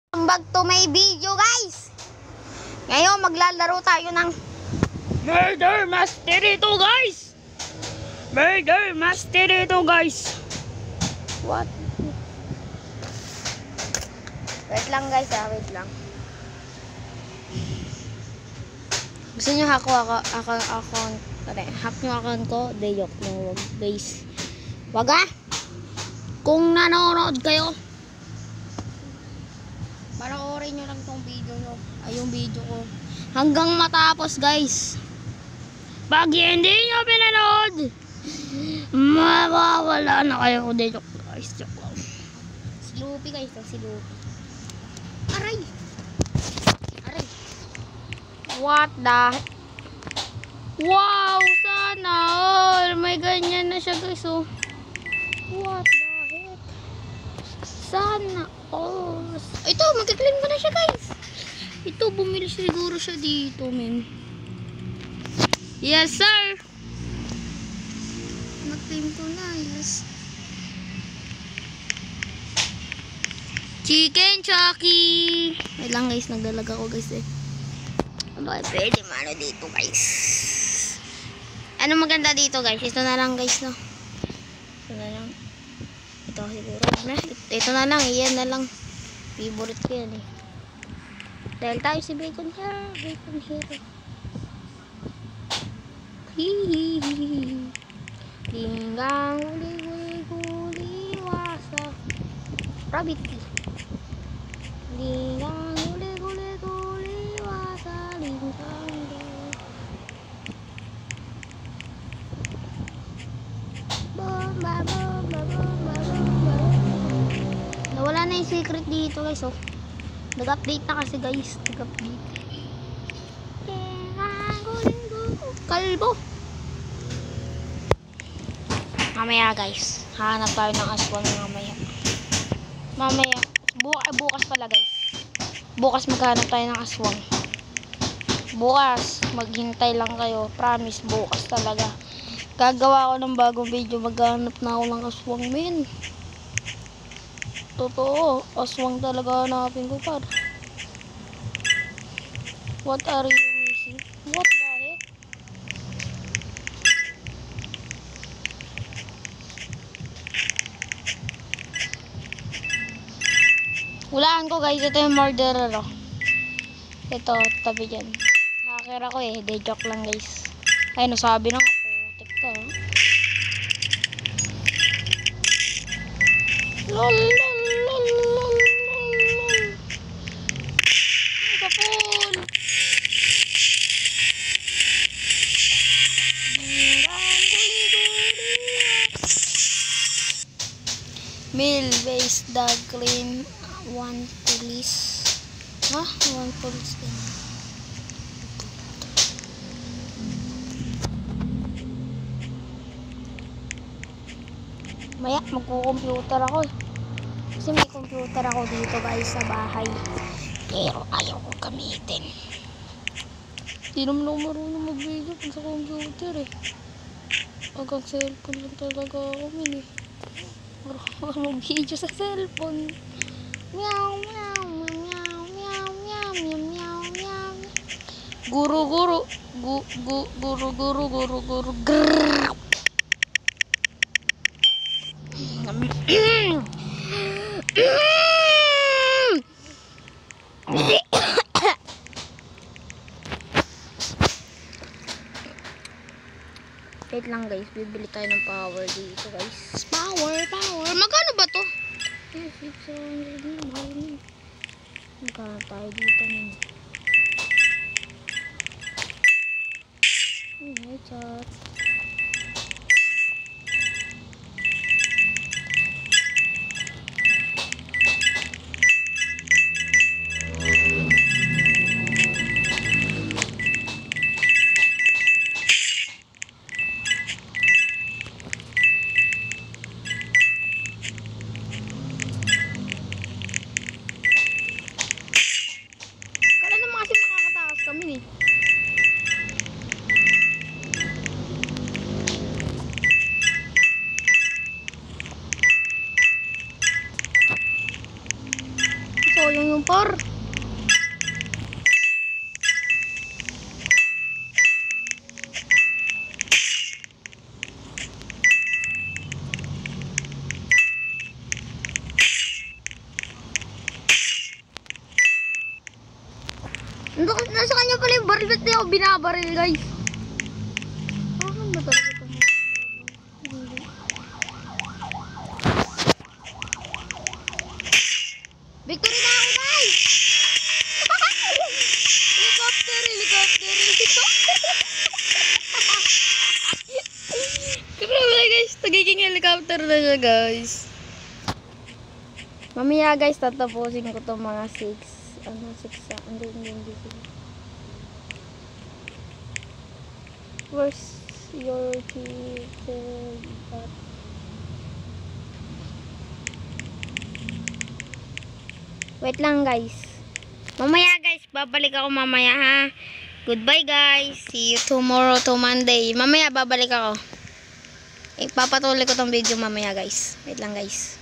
Back to my video, guys. Ngayon maglalaro tayo ng Murder Mystery 2, guys. Murder Mystery 2, guys. What? Wait lang, guys, wait lang. Gusto nyo hack nyo account ko? Deyok no, guys. Wag ah. Kung nanonood kayo, panoorin nyo lang tong video nyo. Ay, yung video ko. Hanggang matapos, guys. Pag hindi nyo pinanood, mawawala na kayo dito, guys. Si Lupi, guys. Si Lupi. Aray! Aray! What the? Wow! Sana all! May ganyan na siya, guys. Oh. What the heck? Sana all! Ito, magka-clean ko na siya, guys. Ito, bumili siguro siya dito, men. Yes, sir. Mag-clean ko na, yes. Chicken Chucky. Wait lang, guys, nagdalaga ko, guys, eh. Ano ay pwede mano dito, guys. Ano maganda dito, guys? Ito na lang, guys, no? Ito na lang. Ito siguro, na. Ito na lang, iyan na lang. Favorite ko yan, eh. Dahil tayo si Bacon here. Bacon here. Hihihihi. Linggang uli-guli-guli wasa. Rabbit. Linggang uli-guli-guli wasa. Linggang bomba, bomba, bomba, bomba. Nawala na yung secret dito, guys, oh. Nag-update na kasi, guys. Nag-update. Kalbo. Mamaya, guys. Hahanap tayo ng aswang mamaya. Mamaya. Bukas pala, guys. Bukas maghanap tayo ng aswang. Bukas. Maghintay lang kayo. Promise, bukas talaga. Gagawa ko ng bagong video. Maghanap na ako ng aswang, men. Totoo. Aswang talaga hanapin ko, par. What are you missing? What the heck? Hulaan ko, guys. Ito yung murderer, oh. Ito, tabi dyan. Hacker ako, eh. De joke lang, guys. Ay, nasabi na ako. Putik ka, oh. Lol, lol, lol, lol, lol. Kapul. Mill-based dog clean. One police. Hah? One police din. Maya, magko-computer ako. Kasi may computer ako dito, guys, sa bahay. Pero ayaw ko gamitin. Hindi naman ako marunong mag-video pag sa computer, eh. Hanggang cellphone lang talaga ako, min, eh. Marunong mag-video sa cellphone. Meow, meow, meow, meow, meow, meow, meow, meow. Guru. Grrrr. Wait lang, guys, bibili tayo ng power dito, guys. Power. Magkano ba to? 600 na, mahal na. Magkano tayo dito, man? Hey, chat. motor. Nasa kanya pala yung baril. Ba't di ako binabaril, guys? Saan ba talaga ito? Victory na ako, guys! Helicopter! Grabe, guys. Nagiging helicopter na siya, guys. Mamaya, guys, tatapusin ko itong mga 6. Ano, 6 hindi. Where's your kitten? Wait lang, guys. Mamaya, guys. Babalik ako mamaya, ha? Goodbye, guys. See you tomorrow to Monday. Mamaya, babalik ako. Ipapatuloy ko tong video mamaya, guys. Wait lang, guys.